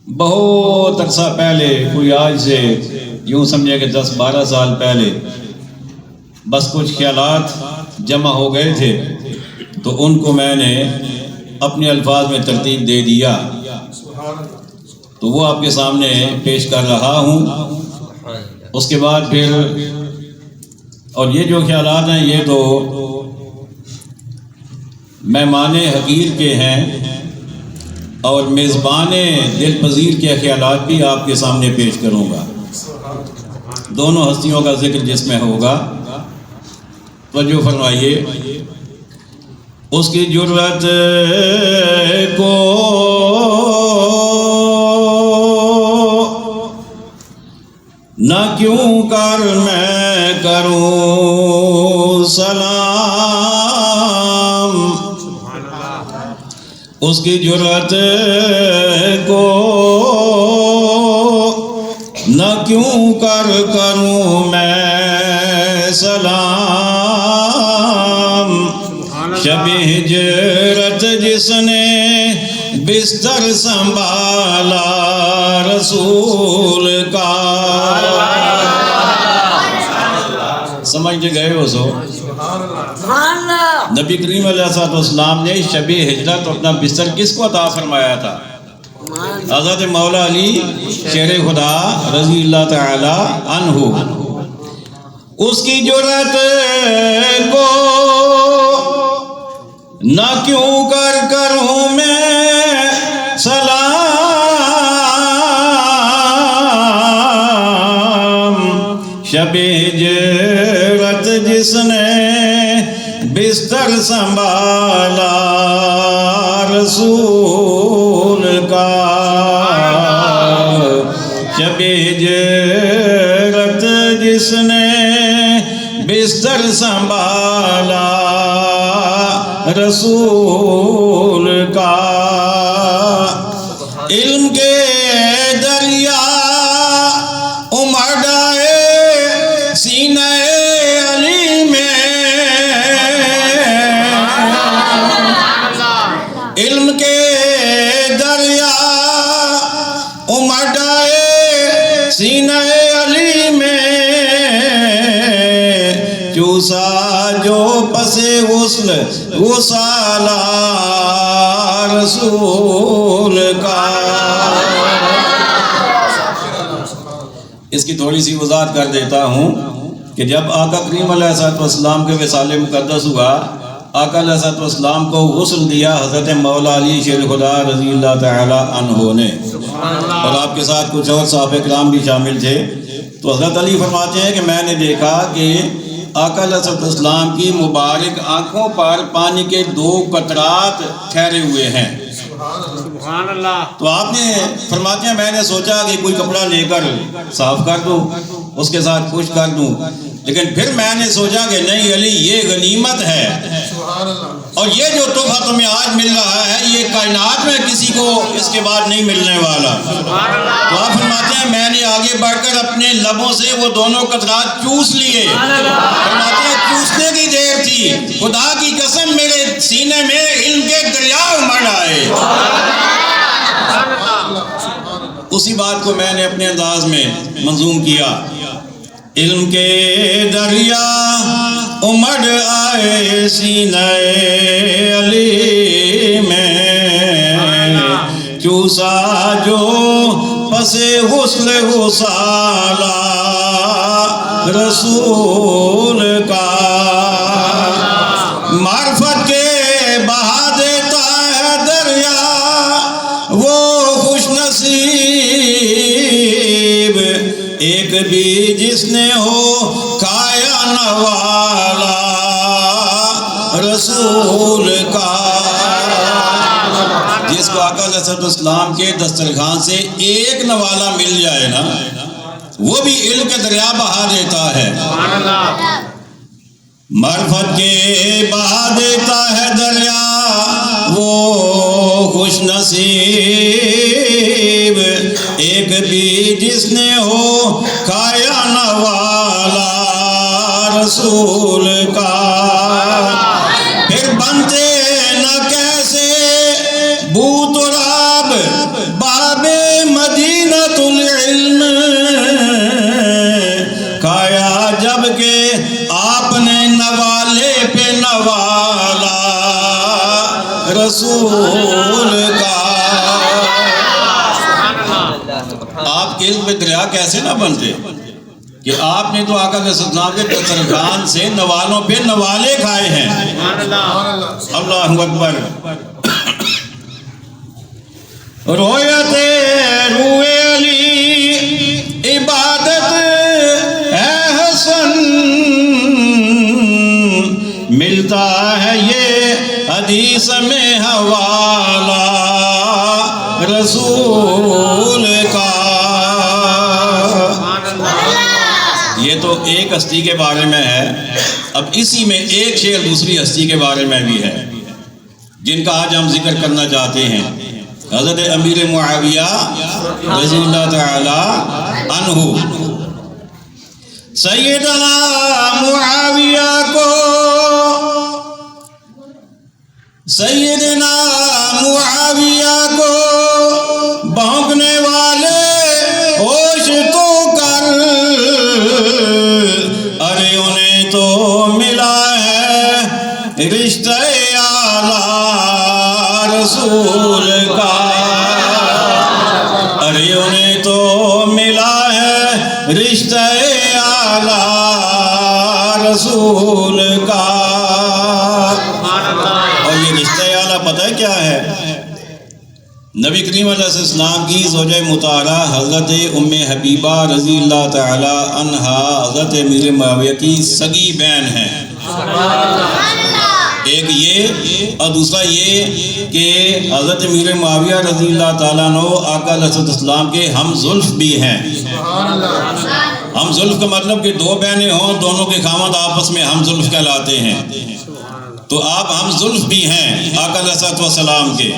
بہت عرصہ پہلے، کوئی آج سے یوں سمجھے کہ 10-12 سال پہلے، بس کچھ خیالات جمع ہو گئے تھے تو ان کو میں نے اپنے الفاظ میں ترتیب دے دیا، تو وہ آپ کے سامنے پیش کر رہا ہوں۔ اس کے بعد پھر اور یہ جو خیالات ہیں یہ تو مہمان حقیر کے ہیں اور میزبان دل پذیر کے خیالات بھی آپ کے سامنے پیش کروں گا۔ دونوں ہستیوں کا ذکر جس میں ہوگا، توجہ فرمائیے۔ اس کی جرت کو نہ کیوں کر میں کروں سلام، اس کی جرت کو نہ کیوں کر کروں میں سلام، شب ہجرت جس نے بستر سنبھالا رسول کا۔ سمجھ گئے ہو سو؟ نبی کریم علیہ السلام نے شب ہجرت اپنا بستر کس کو عطا فرمایا تھا؟ حضرت مولا علی شیر خدا رضی اللہ تعالی عنہ۔ اس کی جرت کو نہ کیوں کر کروں میں سلام، شب ہجرت جس نے بستر سنبھالا رسول کا، شب ہجرت جس نے بستر سنبھالا رسول کا، علم کے دریا امڈائے سینہ علی میں، علم کے دریا امڈائے سینہ علی میں، چوسا جو پس غسل غسالہ رسول کا۔ اس کی تھوڑی سی وضاحت کر دیتا ہوں کہ جب آقا کریم علیہ السلام کے وصال مقدس ہوا، آقا علیہ السلام کو غسل دیا حضرت مولا علی شیر خدا رضی اللہ تعالی عنہ نے، اور آپ کے ساتھ کچھ اور صحابہ کرام بھی شامل تھے۔ تو حضرت علی فرماتے ہیں کہ میں نے دیکھا کہ آقا علیہ السلام کی مبارک آنکھوں پر پانی کے 2 قطرات ٹھہرے ہوئے ہیں۔ سبحان اللہ۔ تو آپ نے فرماتے ہیں میں نے سوچا کہ کوئی کپڑا لے کر صاف کر دوں، اس کے ساتھ خشک کر دوں، لیکن پھر میں نے سوچا کہ نہیں علی، یہ غنیمت ہے، اور یہ جو تحفہ تمہیں آج مل رہا ہے یہ کائنات میں کسی کو اس کے بعد نہیں ملنے والا۔ تو آپ فرماتے ہیں میں نے آگے بڑھ کر اپنے لبوں سے وہ دونوں قطرات چوس لیے۔ فرماتے ہیں چوسنے کی دیر تھی، خدا کی قسم میرے سینے میں علم کے دریا امڑ آئے۔ اسی بات کو میں نے اپنے انداز میں منظوم کیا، علم کے دریا امڑ آئے سینہ علی میں، چوسا جو پس غسل غسالہ رسول کا، معرفت کے بہا دیتا ہے دریا وہ خوش نصیب، ایک بھی جس نے ہو کھایا نوالا رسول کا۔ جس کو آقا علیہ السلام کے دسترخوان سے ایک نوالا مل جائے نا، وہ بھی علم کے دریا بہا دیتا ہے۔ معرفت کے بہا دیتا ہے دریا وہ خوش نصیب، ایک بھی جس نے ہو کھایا نوالا رسول کا، پھر بنتے نہ کیسے بو تراب باب رسول کا۔ آپ کے علم میں دریا کیسے نہ بنتے کہ آپ نے تو آقا علیہ السلام کے دسترخوان سے نوالوں پہ نوالے کھائے ہیں۔ اللہ اکبر۔ رویت روئے علی عبادت ہے حسن، ملتا ہے یہ حدیث میں حوالہ رسول کا۔ یہ تو ایک ہستی کے بارے میں ہے، اب اسی میں ایک شعر دوسری ہستی کے بارے میں بھی ہے جن کا آج ہم ذکر کرنا چاہتے ہیں۔ حضرت امیر معاویہ رضی اللہ تعالی عنہ، سیدنا معاویہ کو بھونکنے والے ہوش تو کر، ارے انہیں تو ملا ہے رشتہ اعلیٰ رسول کا، ارے انہیں تو ملا ہے رشتہ اعلیٰ رسول کا۔ اور یہ رشتہ اعلیٰ پتہ ہے کیا ہے؟ نبی کریم علیہ السلام کی زوجہ مطہرہ حضرت ام حبیبہ رضی اللہ تعالی عنہا حضرت امیر معاویہ کی سگی بہن ہے۔ ایک یہ اور دوسرا یہ کہ حضرت امیر معاویہ رضی اللہ تعالیٰ عنہ آقا علیہ السلام کے ہم زلف بھی ہیں۔ ہم زلف کا مطلب کہ دو بہنیں ہوں، دونوں کے خاوند آپس میں ہم زلف کہلاتے ہیں، تو آپ ہم زلف بھی ہیں آقا علیہ السلام کے۔